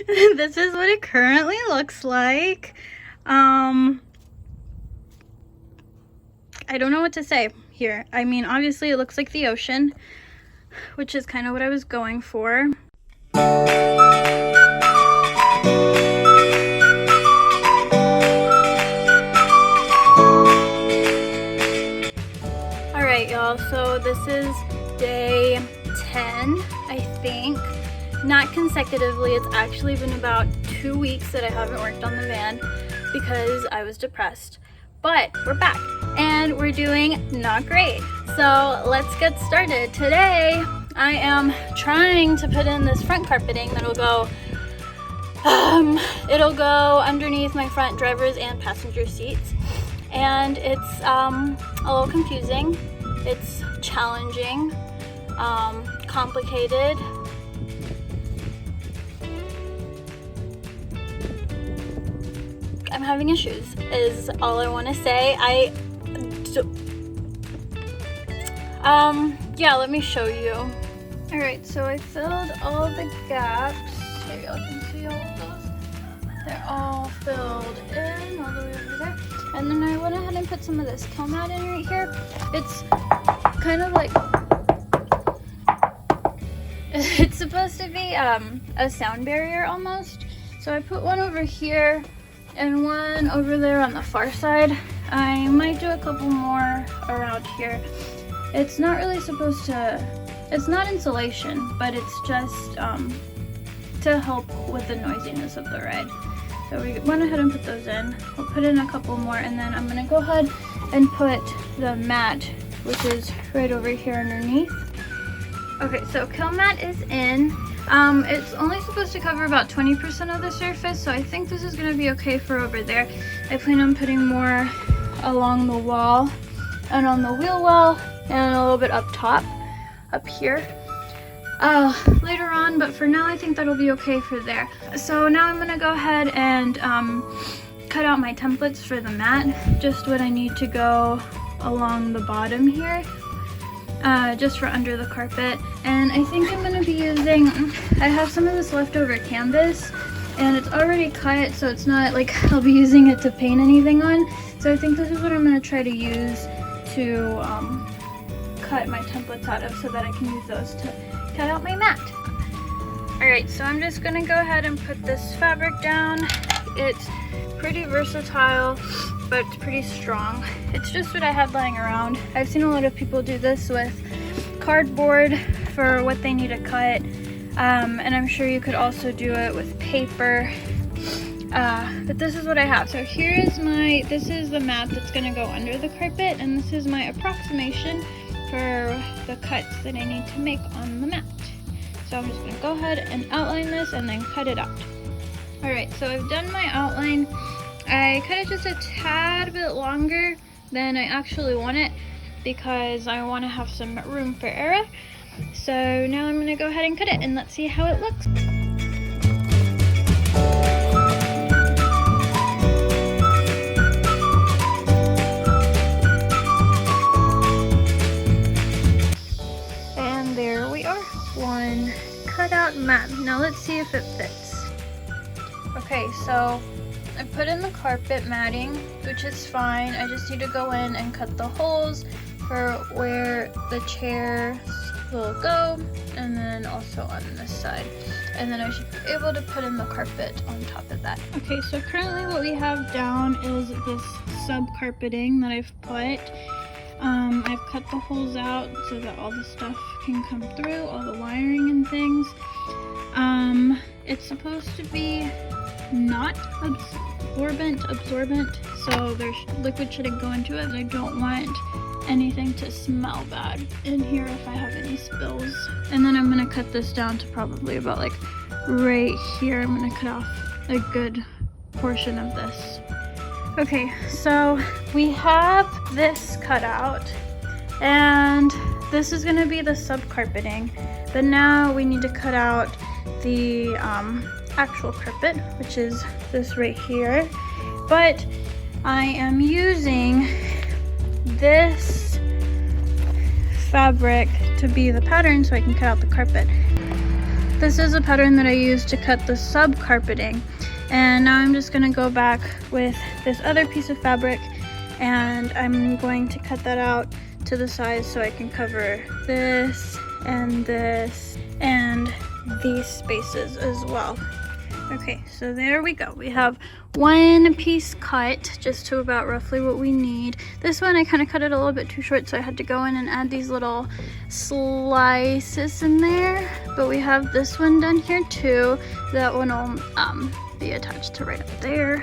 This is what it currently looks like. I don't know what to say here. I mean, obviously it looks like the ocean, which is kind of what I was going for. Alright, y'all, so this is day 10, I think. Not consecutively, it's actually been about 2 weeks that I haven't worked on the van because I was depressed. But we're back and we're doing not great. So let's get started. Today I am trying to put in this front carpeting that'll go it'll go underneath my front driver's and passenger seats. And it's a little confusing. It's challenging, complicated. I'm having issues is all I want to say. Yeah, let me show you. Alright, so I filled all the gaps. Here y'all can see all of those. They're all filled in all the way over there. And then I went ahead and put some of this kill mat in right here. It's kind of like, it's supposed to be a sound barrier almost. So I put one over here and one over there on the far side. I might do a couple more around here. It's not really supposed to, it's not insulation, but it's just to help with the noisiness of the ride. So we went ahead and put those in. We'll put in a couple more and then I'm gonna go ahead and put the mat, which is right over here underneath. Okay, so kill mat is in. It's only supposed to cover about 20% of the surface, so I think this is going to be okay for over there. I plan on putting more along the wall and on the wheel well and a little bit up top, up here, later on, but for now I think that'll be okay for there. So now I'm going to go ahead and cut out my templates for the mat, just what I need to go along the bottom here. Just for under the carpet. And I think I'm going to be using, I have some of this leftover canvas and it's already cut, so it's not like I'll be using it to paint anything on. So I think this is what I'm going to try to use to cut my templates out of so that I can use those to cut out my mat. Alright, so I'm just going to go ahead and put this fabric down. It's pretty versatile, but it's pretty strong. It's just what I had lying around. I've seen a lot of people do this with cardboard for what they need to cut, and I'm sure you could also do it with paper, but this is what I have. So here is this is the mat that's going to go under the carpet, and this is my approximation for the cuts that I need to make on the mat. So I'm just going to go ahead and outline this and then cut it out. Alright, so I've done my outline. I cut it just a tad bit longer than I actually want it because I want to have some room for error. So now I'm going to go ahead and cut it and let's see how it looks. And there we are. One cutout mat. Now let's see if it fits. Okay, so I put in the carpet matting, which is fine. I just need to go in and cut the holes for where the chairs will go, and then also on this side. And then I should be able to put in the carpet on top of that. Okay, so currently what we have down is this sub-carpeting that I've put. I've cut the holes out so that all the stuff can come through, all the wiring and things. It's supposed to be not absorbent, so there's liquid shouldn't go into it. I don't want anything to smell bad in here if I have any spills. And then I'm gonna cut this down to probably about like right here. I'm gonna cut off a good portion of this. Okay, so we have this cut out and this is gonna be the sub-carpeting, but now we need to cut out the actual carpet, which is this right here. But I am using this fabric to be the pattern so I can cut out the carpet. this is a pattern that I used to cut the sub carpeting, and now I'm just gonna go back with this other piece of fabric and I'm going to cut that out to the size so I can cover this and these spaces as well. Okay, so there we go. We have one piece cut just to about roughly what we need. This one I kind of cut it a little bit too short, so I had to go in and add these little slices in there. But we have this one done here too. That one will be attached to right up there.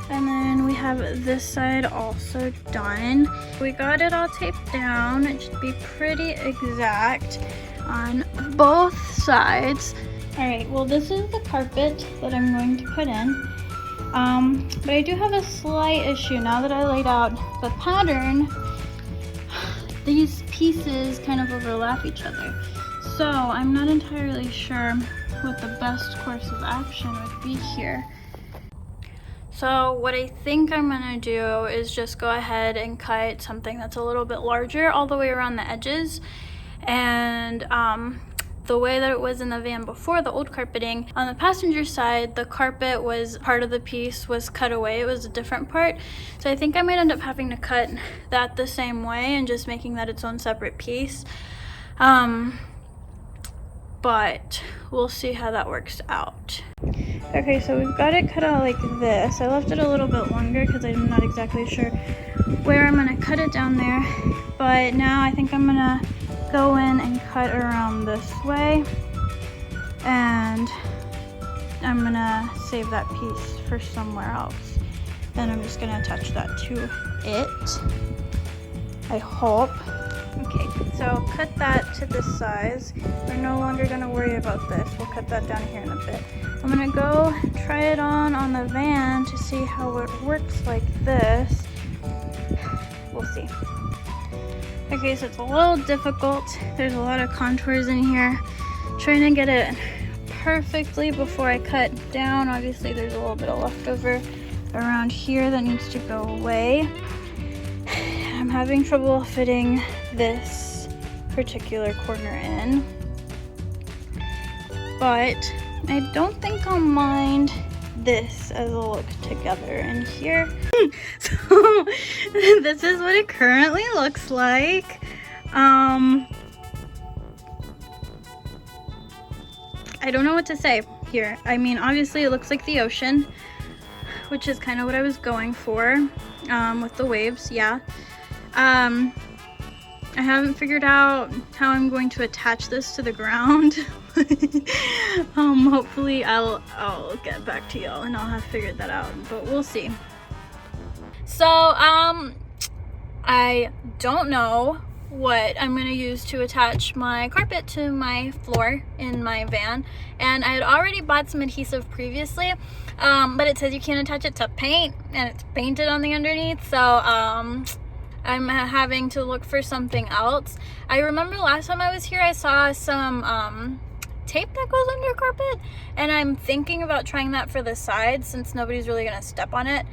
And then we have this side also done. We got it all taped down. It should be pretty exact on both sides. All right, well, this is the carpet that I'm going to put in. But I do have a slight issue now that I laid out the pattern. These pieces kind of overlap each other. So I'm not entirely sure what the best course of action would be here. So what I think I'm gonna do is just go ahead and cut something that's a little bit larger all the way around the edges. And the way that it was in the van before, the old carpeting, on the passenger side, the carpet was part of the piece was cut away. It was a different part. So I think I might end up having to cut that the same way and just making that its own separate piece. But we'll see how that works out. Okay, so we've got it cut out like this. I left it a little bit longer because I'm not exactly sure where I'm gonna cut it down there. But now I think I'm gonna go in and cut around this way. And I'm gonna save that piece for somewhere else. Then I'm just gonna attach that to it, I hope. Okay, so cut that to this size. We're no longer gonna worry about this. We'll cut that down here in a bit. I'm gonna go try it on the van to see how it works like this. We'll see. Okay, so it's a little difficult. There's a lot of contours in here. Trying to get it perfectly before I cut down. Obviously there's a little bit of leftover around here that needs to go away. I'm having trouble fitting this particular corner in, but I don't think I'll mind this as a look together in here. So this is what it currently looks like. I don't know what to say here. I mean, obviously it looks like the ocean, which is kind of what I was going for with the waves, yeah. I haven't figured out how I'm going to attach this to the ground. Hopefully I'll get back to y'all and I'll have figured that out, but we'll see. So I don't know what I'm going to use to attach my carpet to my floor in my van, and I had already bought some adhesive previously, but it says you can't attach it to paint and it's painted on the underneath, so I'm having to look for something else. I remember last time I was here I saw some tape that goes under carpet, and I'm thinking about trying that for the sides since nobody's really gonna step on it.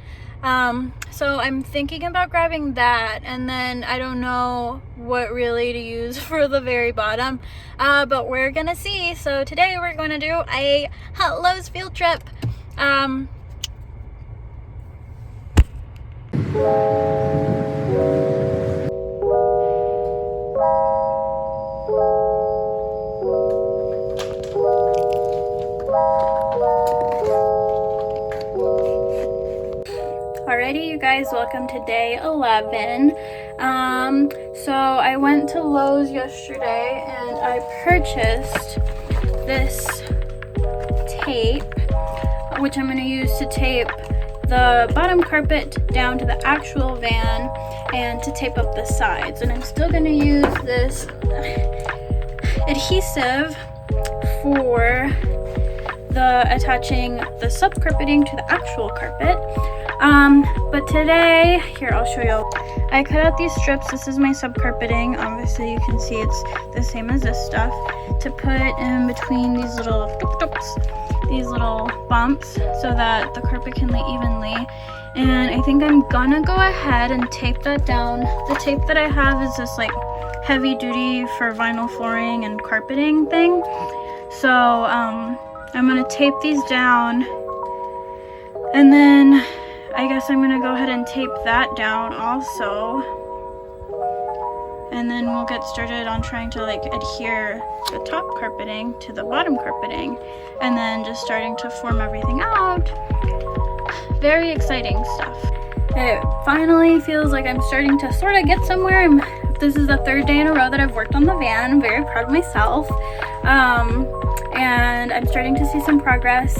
So I'm thinking about grabbing that, and then I don't know what really to use for the very bottom, but we're gonna see. So today we're going to do a Hot Lows field trip. Alrighty, you guys, welcome to day 11. So I went to Lowe's yesterday and I purchased this tape, which I'm going to use to tape the bottom carpet down to the actual van and to tape up the sides. And I'm still going to use this adhesive for the attaching the sub carpeting to the actual carpet. But today, here, I'll show you. I cut out these strips. This is my sub carpeting. Obviously you can see it's the same as this stuff, to put in between these little these little bumps so that the carpet can lay evenly. And I think I'm gonna go ahead and tape that down. The tape that I have is this like heavy duty for vinyl flooring and carpeting thing. So I'm gonna tape these down, and then I guess I'm gonna go ahead and tape that down also, and then we'll get started on trying to like adhere the top carpeting to the bottom carpeting, and then just starting to form everything out. Very exciting stuff. It finally feels like I'm starting to sort of get somewhere. This is the third day in a row that I've worked on the van. I'm very proud of myself. And I'm starting to see some progress.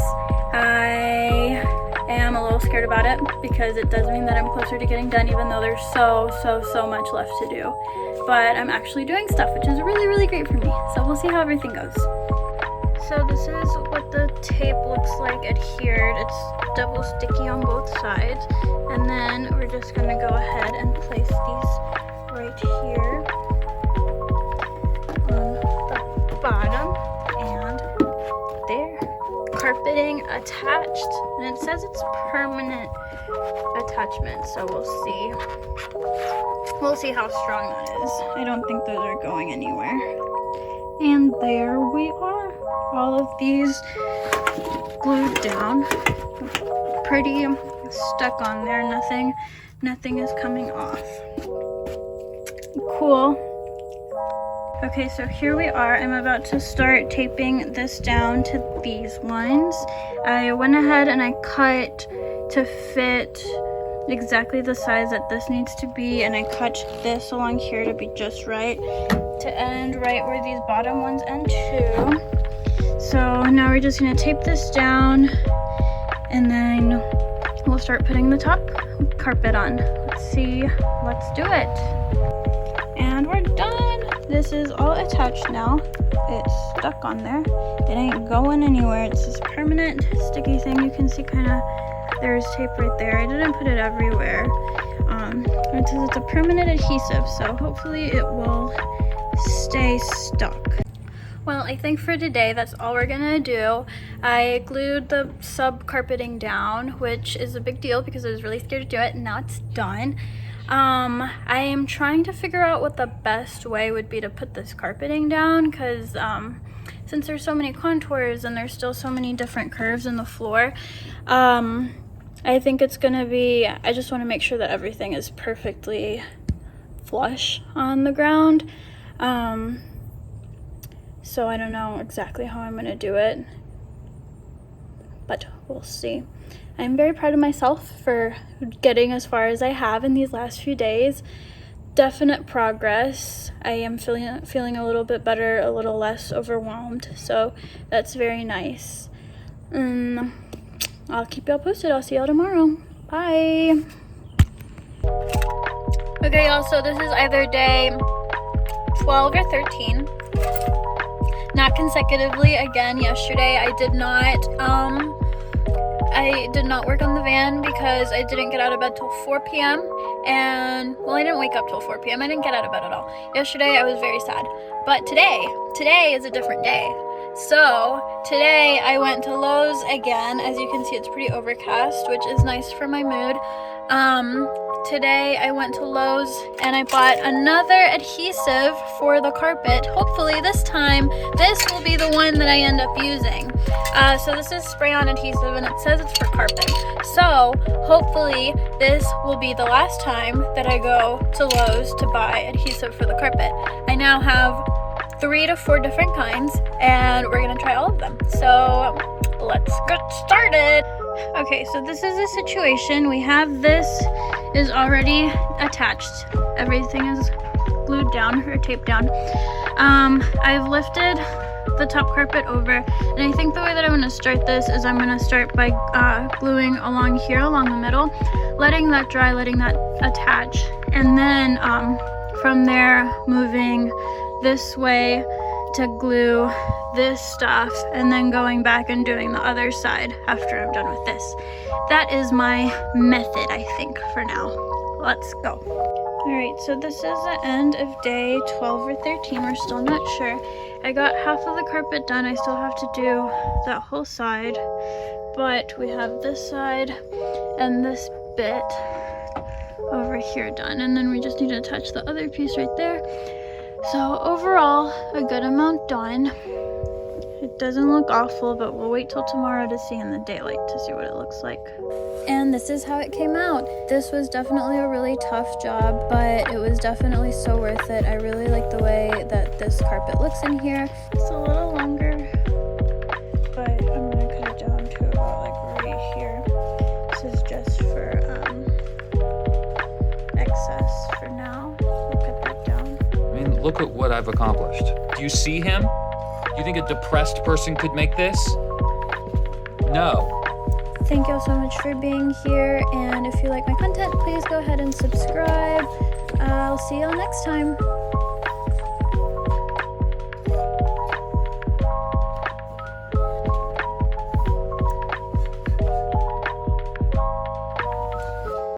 I am a little scared about it because it does mean that I'm closer to getting done, even though there's so much left to do. But I'm actually doing stuff, which is really great for me. So we'll see how everything goes. So this is what the tape looks like adhered. It's double sticky on both sides. And then we're just gonna go ahead and place these right here on the bottom, and there. Carpeting attached, and it says it's permanent attachment, so we'll see how strong that is. I don't think those are going anywhere. And there we are, all of these glued down, pretty stuck on there. Nothing is coming off. Cool. Okay, so here we are. I'm about to start taping this down to these ones. I went ahead and I cut to fit exactly the size that this needs to be, and I cut this along here to be just right, to end right where these bottom ones end too. So now we're just gonna tape this down, and then we'll start putting the top carpet on. Let's do it. And we're done. This is all attached now. It's stuck on there. It ain't going anywhere. It's this permanent sticky thing. You can see there's tape right there. I didn't put it everywhere. It says it's a permanent adhesive, so hopefully it will stay stuck. Well, I think for today, that's all we're gonna do. I glued the sub carpeting down, which is a big deal because I was really scared to do it, and now it's done. I am trying to figure out what the best way would be to put this carpeting down, because since there's so many contours and there's still so many different curves in the floor, I think it's gonna be, I just want to make sure that everything is perfectly flush on the ground. So I don't know exactly how I'm gonna do it, but we'll see. I'm very proud of myself for getting as far as I have in these last few days. Definite progress. I am feeling a little bit better, a little less overwhelmed, so that's very nice. I'll keep y'all posted. I'll see y'all tomorrow. Bye. Okay, y'all, so this is either day 12 or 13. Not consecutively. Again, yesterday I did not work on the van because I didn't get out of bed till 4 p.m. and, well, I didn't wake up till 4 p.m. I didn't get out of bed at all. Yesterday I was very sad. But today is a different day. So today I went to Lowe's again. As you can see, it's pretty overcast, which is nice for my mood. Today I went to Lowe's and I bought another adhesive for the carpet. Hopefully this time this will be the one that I end up using. So this is spray-on adhesive and it says it's for carpet. So hopefully this will be the last time that I go to Lowe's to buy adhesive for the carpet. I now have 3 to 4 different kinds and we're gonna try all of them. So let's get started. Okay, so this is the situation. We have this is already attached. Everything is glued down or taped down. I've lifted the top carpet over, and I think the way that I'm going to start this is I'm going to start by gluing along here, along the middle, letting that dry, letting that attach, and then from there moving this way to glue this stuff, and then going back and doing the other side after I'm done with this. That is my method, I think, for now. Let's go. Alright, so this is the end of day 12 or 13. We're still not sure. I got half of the carpet done. I still have to do that whole side, but we have this side and this bit over here done, and then we just need to attach the other piece right there. So overall, a good amount done. It doesn't look awful, but we'll wait till tomorrow to see in the daylight to see what it looks like. And this is how it came out. This was definitely a really tough job, but it was definitely so worth it. I really like the way that this carpet looks in here. It's a little longer, but I'm gonna cut it down to about like right here. This is just for excess for now. We'll cut that down. I mean, look at what I've accomplished. Do you see him? Do you think a depressed person could make this? No. Thank you all so much for being here, and if you like my content, please go ahead and subscribe. I'll see you all next time.